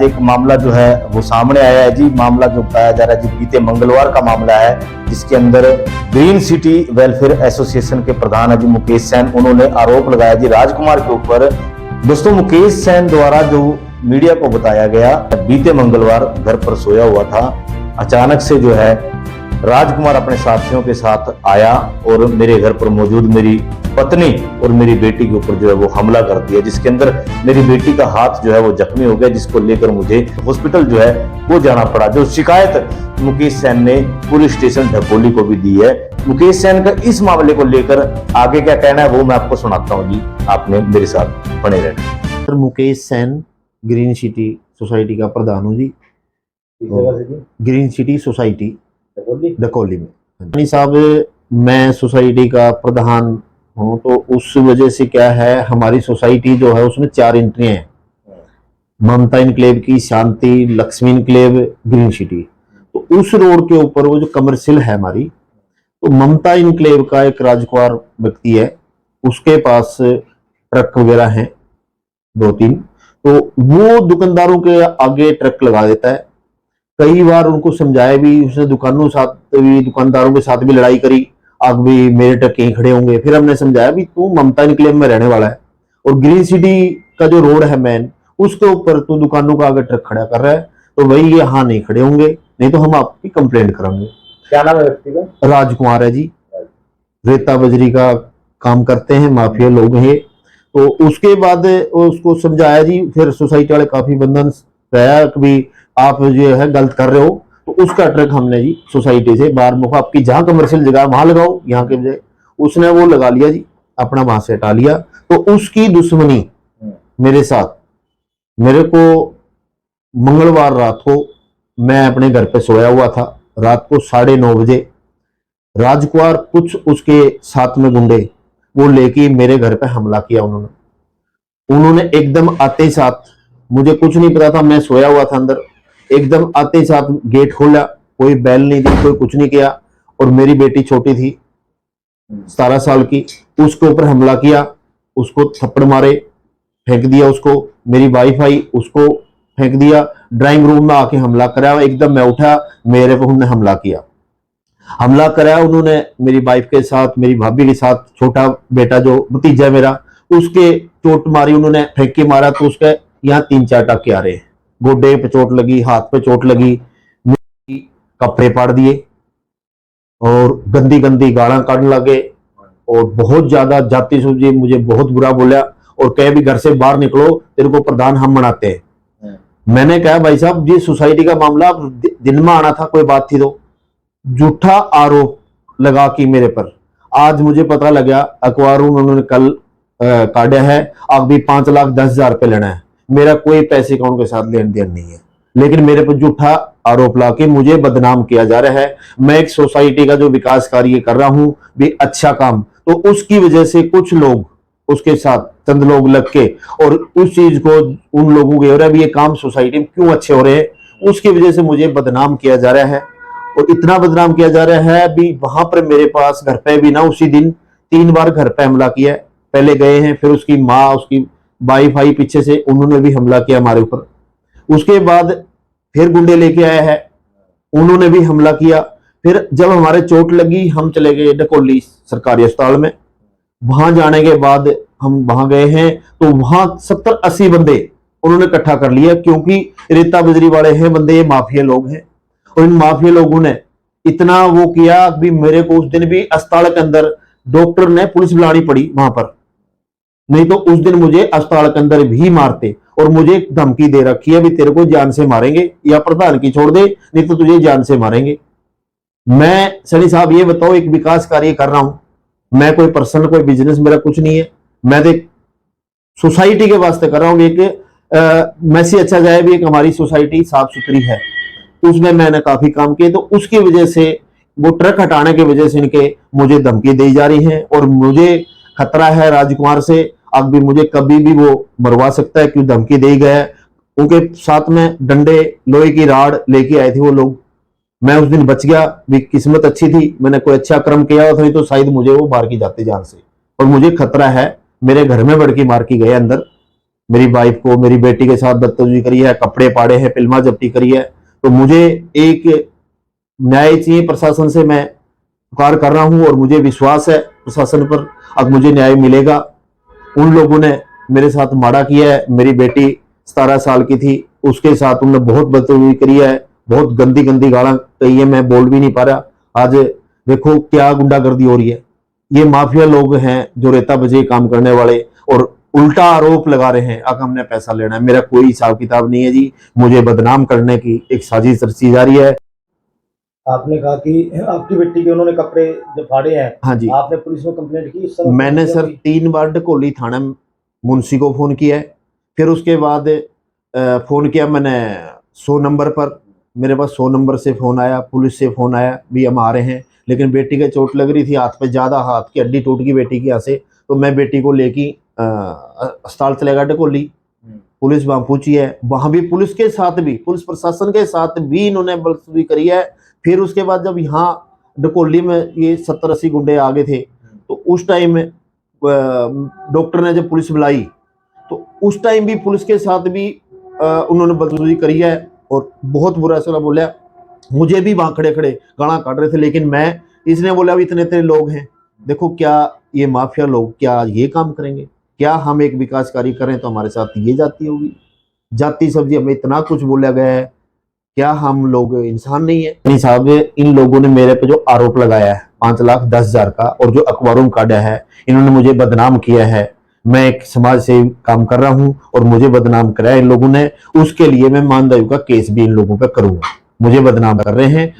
एक मामला जो है वो सामने आया है जी। मामला जो बताया जा रहा है जी बीते मंगलवार का मामला है, जिसके अंदर ग्रीन सिटी वेलफेयर एसोसिएशन के प्रधान है जी मुकेश सैन, उन्होंने आरोप लगाया जी राजकुमार के ऊपर। दोस्तों, मुकेश सैन द्वारा जो मीडिया को बताया गया, बीते मंगलवार घर पर सोया हुआ था, अचानक से जो है राजकुमार अपने साथियों के साथ आया और मेरे घर पर मौजूद मेरी पत्नी और मेरी बेटी के ऊपर जो है वो हमला कर दिया, जिसके अंदर मेरी बेटी का हाथ जो है वो जख्मी हो गया, जिसको लेकर मुझे हॉस्पिटल जो है वो जाना पड़ा। जो शिकायत मुकेश सैन ने पुलिस स्टेशन ढकोली को भी दी है। मुकेश सैन का इस मामले को लेकर आगे क्या कहना है वो मैं आपको सुनाता हूँ जी, आपने मेरे साथ बने रहना। Sir, Mukesh Sain green city society का प्रधान हूँ जी। ग्रीन सिटी सोसाइटी ढकोली में साहब, मैं सोसाइटी का प्रधान हूँ। तो उस वजह से क्या है, हमारी सोसाइटी जो है उसमें 4 एंट्रियां हैं, ममता इनक्लेव की, शांति, लक्ष्मी इनक्लेव, ग्रीन सिटी। तो उस रोड के ऊपर वो जो कमर्शियल है हमारी, तो ममता इनक्लेव का एक राजकुमार व्यक्ति है, उसके पास ट्रक वगैरह हैं 2-3, तो वो दुकानदारों के आगे ट्रक लगा देता है। कई बार उनको समझाया भी, उसने दुकानदारों के साथ भी लड़ाई करी, आग भी मेरे ट्रक कहीं खड़े होंगे। फिर हमने समझाया भी तू ममता इनक्लेव में रहने वाला है और ग्रीन सिटी का जो रोड है मेन, उसके ऊपर तू दुकानों का आगे ट्रक खड़ा कर रहा है, तो वही यहाँ नहीं खड़े होंगे, नहीं तो हम आपकी कंप्लेंट करेंगे। क्या नाम है व्यक्ति का? राजकुमार है जी, रेता बजरी का काम करते हैं, माफिया लोग हैं। तो उसके बाद उसको समझाया जी, फिर सोसाइटी वाले काफी बंधन गया कि आप जो है गलत कर रहे हो, तो उसका ट्रक हमने जी सोसाइटी से बाहर मुखा, आपकी जहां कमर्शियल जगह वहां लगाओ, यहाँ के बजाय उसने वो लगा लिया जी, अपना वहां से हटा लिया। तो उसकी दुश्मनी मेरे साथ, मेरे को मंगलवार रात को मैं अपने घर पे सोया हुआ था, रात को 9:30 बजे राजकुमार कुछ उसके साथ में गुंडे वो लेके मेरे घर पे हमला किया। उन्होंने एकदम आते ही साथ, मुझे कुछ नहीं पता था, मैं सोया हुआ था अंदर, एकदम आते ही साथ गेट खोला, कोई बैल नहीं दी, कोई कुछ नहीं किया, और मेरी बेटी छोटी थी 17 साल की, उसके ऊपर हमला किया, उसको थप्पड़ मारे, फेंक दिया उसको। मेरी वाइफ आई, उसको फेंक दिया, ड्राइंग रूम में आके हमला कराया। एकदम मैं उठा, मेरे पे उन्होंने हमला किया, हमला कराया उन्होंने मेरी वाइफ के साथ, मेरी भाभी के साथ, छोटा बेटा जो भतीजा मेरा, उसके चोट मारी उन्होंने, फेंक के मारा, तो उसके यहाँ 3-4 टाके आ रहे हैं, गोडे पे चोट लगी, हाथ पे चोट लगी, कपड़े पाड़ दिए और गंदी गंदी गालां काटने लगे, और बहुत ज्यादा जाति सूझी, मुझे बहुत बुरा बोला और कहे भी घर से बाहर निकलो, तेरे को प्रधान हम मनाते हैं। मैंने कहा भाई साहब जी, सोसाइटी का मामला, दिन में आना था, कोई बात थी तो झूठा आरोप लगा कि मेरे पर। आज मुझे पता लगा अखबार में उन्होंने कल काटा है, अब भी 5,10,000 रुपये लेना है। मेरा कोई पैसे का उनके साथ लेन देन नहीं है, लेकिन मेरे पर झूठा आरोप लाके मुझे बदनाम किया जा रहा है। मैं एक सोसाइटी का जो विकास कार्य कर रहा हूं भी अच्छा काम, तो उसकी वजह से कुछ लोग उसके साथ, चंद लोग लग के, और उस चीज को उन लोगों के हो रहा है भी ये काम सोसाइटी में क्यों अच्छे हो रहे हैं, उसकी वजह से मुझे बदनाम किया जा रहा है। और इतना बदनाम किया जा रहा है भी, वहां पर मेरे पास घर पे भी ना, उसी दिन 3 बार घर पे हमला किया है। पहले गए हैं, फिर उसकी माँ, उसकी वाइफ आई पीछे से, उन्होंने भी हमला किया हमारे ऊपर। उसके बाद फिर गुंडे लेके आए हैं, उन्होंने भी हमला किया। फिर जब हमारे चोट लगी, हम चले गए ढकोली सरकारी अस्पताल में। वहां जाने के बाद हम वहां गए हैं, तो वहां 70-80 बंदे उन्होंने इकट्ठा कर लिया, क्योंकि रेता बजरी वाले हैं बंदे, ये माफिया लोग हैं। और इन माफिया लोगों ने इतना वो किया भी, मेरे को उस दिन भी अस्पताल के अंदर डॉक्टर ने पुलिस बुलानी पड़ी वहां पर, नहीं तो उस दिन मुझे अस्पताल के अंदर भी मारते। और मुझे धमकी दे रखी है भी तेरे को जान से मारेंगे, या प्रधान की छोड़ दे, नहीं तो तुझे जान से मारेंगे। मैं सनी साहब ये बताओ, एक विकास कार्य कर रहा हूं मैं, कोई पर्सनल कोई बिजनेस मेरा कुछ नहीं है, मैं तो सोसाइटी के वास्ते कर रहा हूं। एक मैसेज अच्छा जाए भी, एक हमारी सोसाइटी साफ सुथरी है, उसमें मैंने काफी काम किए। तो उसकी वजह से, वो ट्रक हटाने की वजह से इनके मुझे धमकी दी जा रही है, और मुझे खतरा है राजकुमार से, अब भी मुझे कभी भी वो मरवा सकता है, क्यों धमकी दी गया है। उनके साथ में डंडे, लोहे की राड लेके आए थे वो लोग। मैं उस दिन बच गया भी, किस्मत अच्छी थी, मैंने कोई अच्छा कर्म किया था, नहीं तो शायद मुझे वो मार की जाते जान से। और मुझे खतरा है, मेरे घर में बढ़ के मार की गए अंदर, मेरी वाइफ को, मेरी बेटी के साथ बदतमीजी करी है, कपड़े पाड़े हैं, फिल्मा जब्ती करी है। तो मुझे एक न्याय चाहिए प्रशासन से, मैं पुकार कर रहा हूं और मुझे विश्वास है प्रशासन पर, अब मुझे न्याय मिलेगा। उन लोगों ने मेरे साथ माड़ा किया है, मेरी बेटी 17 साल की थी, उसके साथ उन्होंने बहुत बदतमीजी करी है, बहुत गंदी गंदी गालां कही है, मैं बोल भी नहीं पा रहा। आज देखो क्या गुंडागर्दी हो रही है, ये माफिया लोग हैं जो रेता बजे काम करने वाले, और उल्टा आरोप लगा रहे हैं अब हमने पैसा लेना है। मेरा कोई हिसाब किताब नहीं है जी, मुझे बदनाम करने की एक साजिश रची जा रही है। आपने कहा कि आपकी बेटी के उन्होंने कपड़े जो फाड़े हैं, हाँ जी, आपने पुलिस में कंप्लेंट की? इस समय मैंने पुलिस सर की? 3 बार ढकोली थाना मुंशी को फोन किया है, फिर उसके बाद फोन किया मैंने 100 नंबर पर, मेरे पास 100 नंबर से फोन आया, पुलिस से फोन आया भी हम आ रहे हैं, लेकिन बेटी के चोट लग रही थी हाथ पे ज्यादा, हाथ की हड्डी टूट गई बेटी की यहाँ से। तो मैं बेटी को लेके अस्पताल चले गया ढकोली, पुलिस वहां पहुंची है, वहां भी पुलिस के साथ भी, पुलिस प्रशासन के साथ भी इन्होंने बदतमीजी करी है। फिर उसके बाद जब यहाँ ढकोली में ये 70-80 गुंडे आ गए थे, तो उस टाइम में डॉक्टर ने जब पुलिस बुलाई, तो उस टाइम भी पुलिस के साथ भी उन्होंने बदतमीजी करी है और बहुत बुरा सला बोला। मुझे भी वहां खड़े खड़े गाना काट रहे थे, लेकिन मैं, इसने बोला अब इतने इतने लोग हैं, देखो क्या ये माफिया लोग क्या ये काम करेंगे? क्या हम एक विकास कार्य करें तो हमारे साथ ये जाति होगी? जाति सब्जी हमें इतना कुछ बोला गया है, क्या हम लोग इंसान नहीं है? नहीं साहब, इन लोगों ने मेरे पे जो आरोप लगाया है 5,10,000 का, और जो अखबारों में काटा है, इन्होंने मुझे बदनाम किया है। मैं एक समाज से काम कर रहा हूं और मुझे बदनाम कराया इन लोगों ने, उसके लिए मैं मानदेय का केस भी इन लोगों पे करूंगा। मुझे बदनाम कर रहे हैं,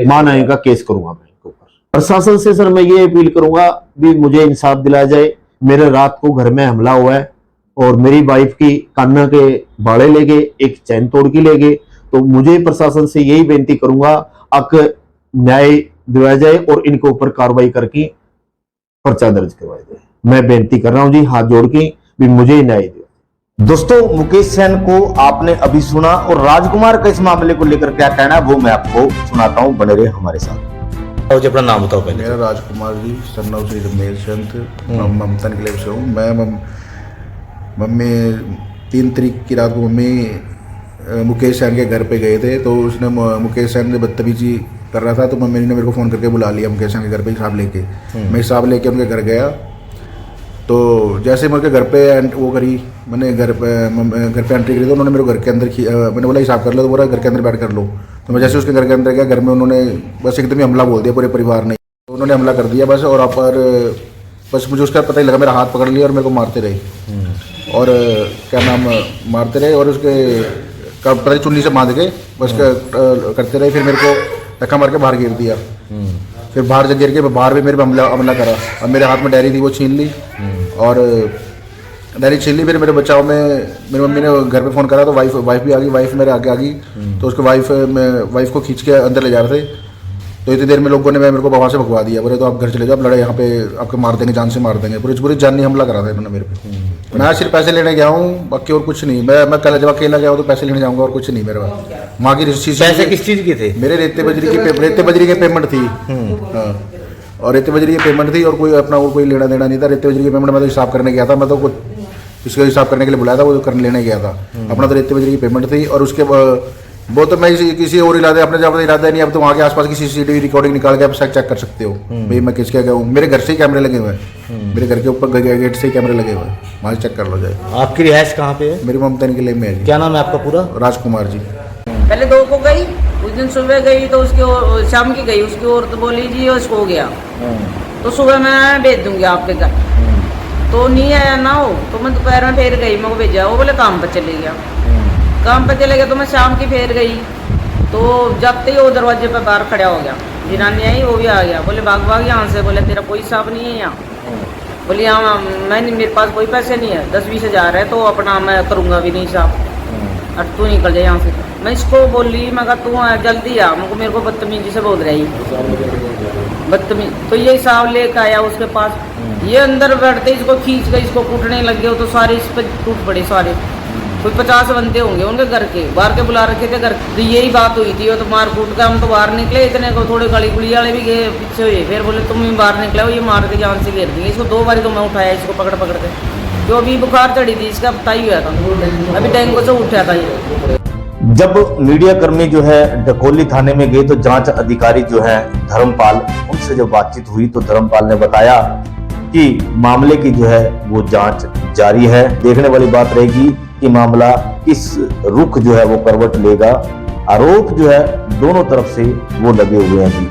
मानहानि का केस करूंगा मैं इनके ऊपर। प्रशासन से सर मैं ये अपील करूंगा भी मुझे इंसाफ दिलाया जाए। मेरे रात को घर में हमला हुआ है और मेरी वाइफ की कान्ना के बाड़े ले गए, एक चैन तोड़ के ले गए। तो मुझे प्रशासन से यही बेनती करूंगा, अक न्याय दिलाया जाए और इनके ऊपर कार्रवाई करके पर्चा दर्ज करवाया जाए। मैं बेनती कर रहा हूं जी, हाथ जोड़ के भी मुझे न्याय दे। दोस्तों, मुकेश सैन को आपने अभी सुना और राजकुमार का इस मामले को लेकर क्या कहना है वो मैं आपको सुनाता हूं, बने रहे हमारे साथ। और अपना नाम बताओ पहले। मेरा Rajkumar ji, son of Shri Ramesh Chand, Mamta enclave से हूँ। मैं मम्मी 3 तारीख की रात को मम्मी मुकेश सैन के घर पे गए थे, तो उसने मुकेश सैन ने बदतमीजी कर रहा था, तो मम्मी ने मेरे को फ़ोन करके बुला लिया मुकेश सैन के घर पे हिसाब लेके। मैं हिसाब लेके उनके घर गया, तो जैसे मैं उनके घर पे वो करी, मैंने घर पे एंट्री करी, तो उन्होंने मेरे घर के अंदर मैंने बोला हिसाब कर लो, तो बोला घर के अंदर बैठ कर लो। तो मैं जैसे उसके घर के अंदर गया, घर में उन्होंने बस एकदम ही हमला बोल दिया पूरे परिवार ने। तो उन्होंने हमला कर दिया बस, और आप पर बस मुझे उसका पता ही लगा, मेरा हाथ पकड़ लिया और मेरे को मारते रहे, और क्या नाम मारते रहे, और उसके पता नहीं चुन्नी से बांध के बस करते रहे। फिर मेरे को धक्का मार के बाहर गिर दिया, फिर बाहर जब गिर के बाहर भी मेरे पे हमला करा, और मेरे हाथ में डायरी थी वो छीन ली, और डायरी छीन ली। फिर मेरे बचाव में मेरी मम्मी ने घर पे फ़ोन करा, तो वाइफ भी आ गई, वाइफ मेरे आगे आ गई, तो उसके वाइफ को खींच के अंदर ले जा रहे थे। तो इतनी देर में लोगों ने मेरे को वहाँ से भगवा दिया, बोले तो आप घर चले जाओ, आप लड़े यहाँ पे आपको मार देंगे, जान से मार देंगे। पूरी जानी हमला करा था इन्होंने मेरे पे। मैं सिर्फ पैसे लेने गया हूँ, बाकी और कुछ नहीं। मैं कल जब अकेला गया हूँ तो पैसे लेने जाऊँगा, और कुछ नहीं मेरे पास। वहाँ की पैसे किस चीज़ के थे? मेरे रेते बजरी की पेमेंट थी, हाँ, और रेते बजरी की पेमेंट थी, और कोई अपना और कोई लेना देना नहीं था। रेते बजरी की पेमेंट मैं तो हिसाब करने गया था, मैं तो कुछ इसका हिसाब करने के लिए बुलाया था, वो करने लेने गया था। अपना तो रेते बजरी की पेमेंट थी, और उसके वो तो मैं किसी और इरादे, अपने जब इरादा नहीं, अब तो वहाँ के आसपास की CCTV रिकॉर्डिंग निकाल के आप चेक कर सकते हो भाई मैं किसके गया हूँ। मेरे घर से ही कैमरे लगे हुए हैं, मेरे घर के ऊपर गेट से ही कैमरे लगे हुए हैं, वहाँ चेक कर लो जाए। आपकी रिहाइश कहाँ पे है? मेरी ममता एन्क्लेव में है जी। क्या नाम है आपका पूरा? राजकुमार जी। पहले 2 को गई, उस दिन सुबह गई तो उसकी शाम की गई, उसकी औरत बोली जी उसको हो गया, तो सुबह मैं भेज दूंगी आपके घर। तो नहीं आया ना हो, तो मैं दोपहर में फिर गई, मैं को भेजा, वो बोले काम पर चले गया। काम पर चले गया, तो मैं शाम की फिर गई, तो जब तक वो दरवाजे पर बाहर खड़ा हो गया, जिनानी आई, वो भी आ गया, बोले भाग यहाँ से, बोले तेरा कोई हिसाब नहीं है यहाँ। बोली हाँ मेरे पास कोई पैसे नहीं है, 10-20 हज़ार है, तो अपना मैं करूँगा भी नहीं हिसाब, और तू निकल जाए यहाँ से। मैं इसको बोली, मैं कहा तू जल्दी आ, मेरे को बदतमीजी से बोल रही बदतमीज। तो ये हिसाब लेकर आया उसके पास, ये अंदर बैठते इसको खींच कर इसको कूटने लग गए, तो सारे इस पर टूट पड़े सारे। कोई 50 बंदे होंगे उनके घर के, बाहर के बुला रखे थे घर। तो यही बात हुई थी, वो तो मार कूट का हम तो बाहर निकले, इतने को थोड़े गली गुली वाले भी गए पीछे हुए, फिर बोले तुम ही बाहर निकले हो, ये मार के जान से घेर दिए इसको। 2 बार तो मैं उठाया इसको पकड़ के। जो अभी बुखार चढ़ी थी इसका पता ही हुआ था, अभी डेंगू से उठा था ये। जब मीडिया कर्मी जो है डकोली थाने में गए तो जांच अधिकारी जो है धर्मपाल, उनसे जब बातचीत हुई तो धर्मपाल ने बताया कि मामले की जो है वो जांच जारी है। देखने वाली बात रहेगी कि मामला किस रुख जो है वो करवट लेगा। आरोप जो है दोनों तरफ से वो लगे हुए हैं जी।